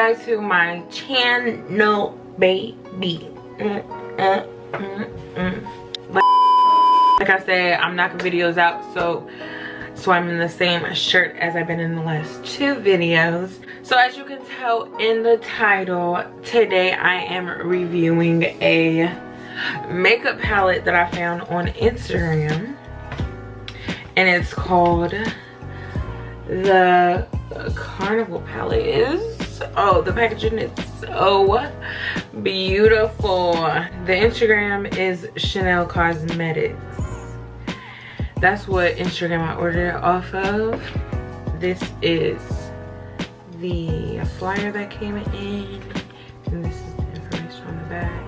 back to my channel, baby. Like I said, I'm knocking videos out, so I'm in the same shirt as I've been in the last 2 videos. So as you can tell in the title, today I am reviewing a makeup palette that I found on Instagram, and it's called the Carnival Palette. The packaging is so beautiful. The Instagram is JanelleClinique. That's what Instagram I ordered it off of. This is the flyer that came in, and this is the information on the back.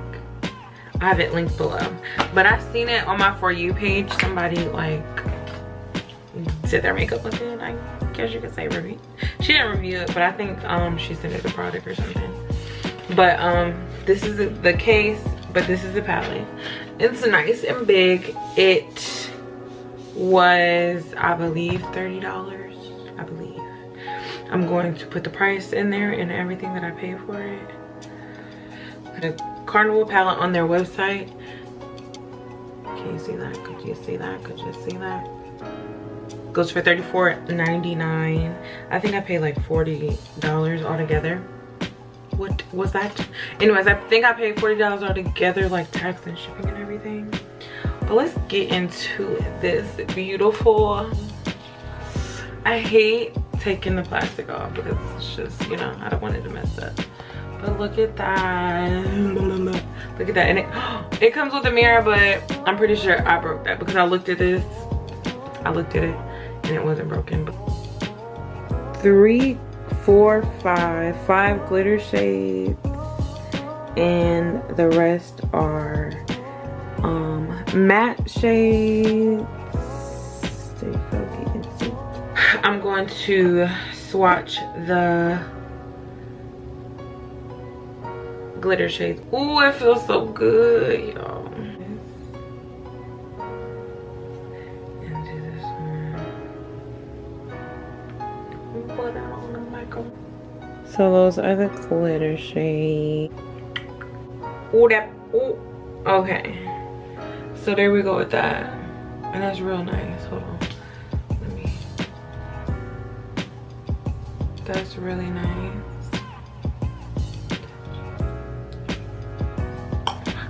I have it linked below, but I've seen it on my For You page. Somebody like did their makeup with it, I guess you could say. Review. She didn't review it, but I think she sent it the product or something. But this is the case, but this is the palette. It's nice and big. It was, I believe, $30. I believe. I'm going to put the price in there and everything that I paid for it. The Carnival palette on their website. Can you see that? Could you see that? Could you see that? Goes for $34.99. I think I paid like $40 altogether. What was that? Anyways, I think I paid $40 altogether, like tax and shipping and everything. But let's get into this beautiful. I hate taking the plastic off because it's just, you know, I don't want it to mess up. But look at that. Look at that. And it comes with a mirror, but I'm pretty sure I broke that because I looked at this. I looked at it and it wasn't broken. 3, 4, 5 glitter shades, and the rest are matte shades. There you go, you can see. I'm going to swatch the glitter shades. Ooh, it feels so good, y'all. And do this one. Put that on the microphone. So those are the glitter shades. Ooh, ooh. Okay. So there we go with that. And that's real nice. Hold on. Let me. That's really nice.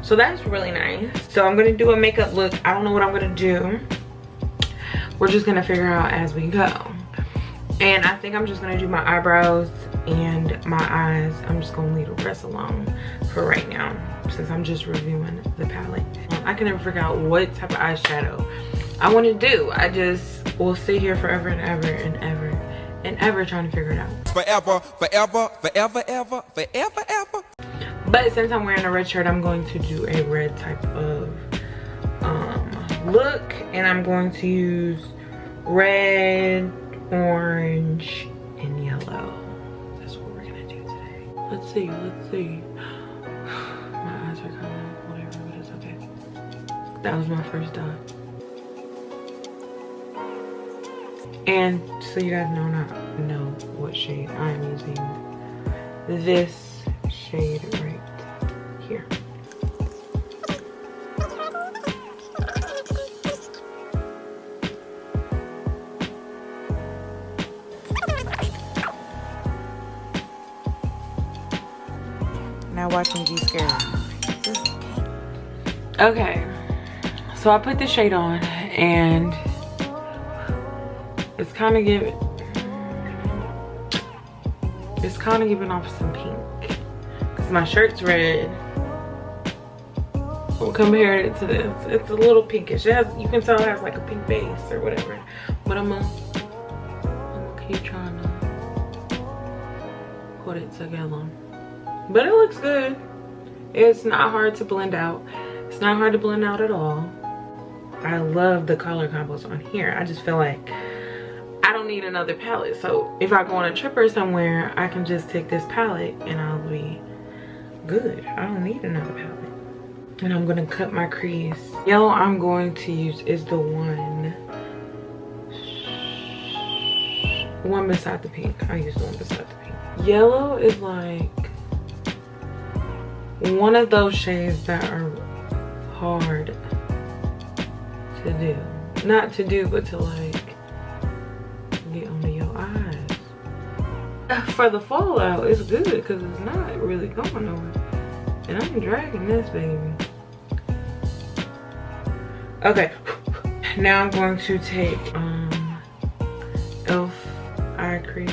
So that's really nice. So I'm gonna do a makeup look. I don't know what I'm gonna do. We're just gonna figure out as we go. And I think I'm just gonna do my eyebrows and my eyes. I'm just gonna leave the rest alone for right now, since I'm just reviewing the palette. I can never figure out what type of eyeshadow I want to do. I just will sit here forever and ever and ever and ever trying to figure it out. Forever, forever, forever, ever, forever, ever. But since I'm wearing a red shirt, I'm going to do a red type of look, and I'm going to use red, orange, and yellow. That's what we're gonna do today. Let's see, let's see. My eyes are kind of whatever, but it's okay. That was my first dot. And so you guys know what shade I'm using. This shade right here. Now watch me be scared. Okay, so I put this shade on and it's kind of giving off some pink because my shirt's red. We'll compare it to this. It's a little pinkish. It has, you can tell it has like a pink base or whatever. But I'm gonna keep trying to put it together. But it looks good. It's not hard to blend out. It's not hard to blend out at all. I love the color combos on here. I just feel like I don't need another palette. So if I go on a trip or somewhere, I can just take this palette and I'll be good. I don't need another palette. And I'm gonna cut my crease. Yellow I'm going to use is the one beside the pink. I use the one beside the pink. Yellow is like one of those shades that are hard to do. Not to do, but to like get under your eyes. For the fallout, it's good because it's not really going nowhere. And I'm dragging this baby. Okay, now I'm going to take e.l.f. eye cream.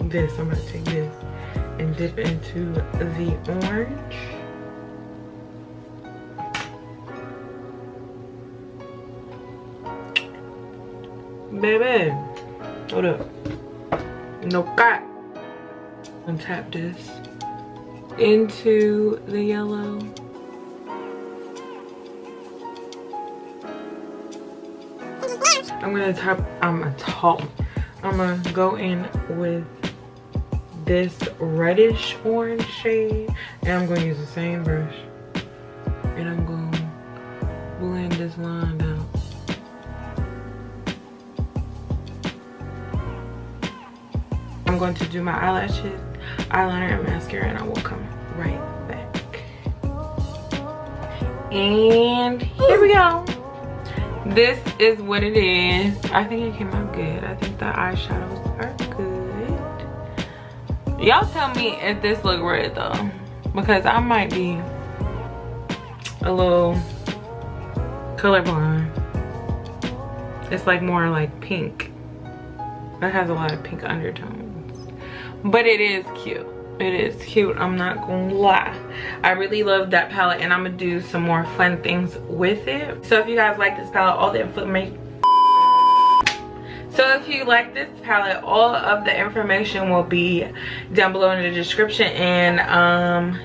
This, I'm gonna take this and dip into the orange. Baby, hold up. No cat. And tap this into the yellow. I'm gonna go in with this reddish orange shade, and I'm gonna use the same brush, and I'm gonna blend this line out. I'm going to do my eyelashes, eyeliner, and mascara, and I will come right back. And here we go. This is what it is. I think it came out good. I think the eyeshadows are good. Y'all tell me if this look red though, because I might be a little colorblind. It's like more like pink. It has a lot of pink undertones, but it is cute. It is cute, I'm not gonna lie. I really love that palette, and I'm gonna do some more fun things with it. So if you guys like this palette, all the information all of the information will be down below in the description. And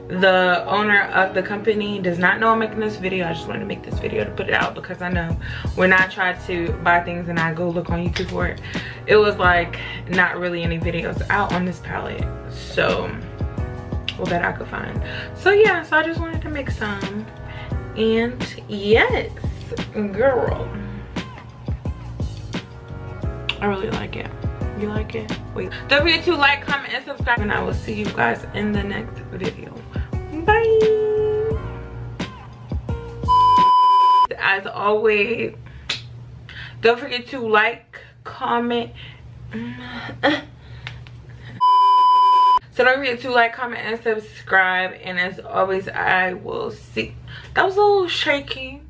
the owner of the company does not know I'm making this video. I just wanted to make this video to put it out, because I know when I try to buy things and I go look on YouTube for it, it was like not really any videos out on this palette. So, well, that I could find. So yeah, so I just wanted to make some. And yes, girl, I really like it. You like it? Wait, don't forget to like, comment, and subscribe, and I will see you guys in the next video. Bye. As always, don't forget to like, comment. So don't forget to like, comment, and subscribe. And as always, I will see. That was a little shaky.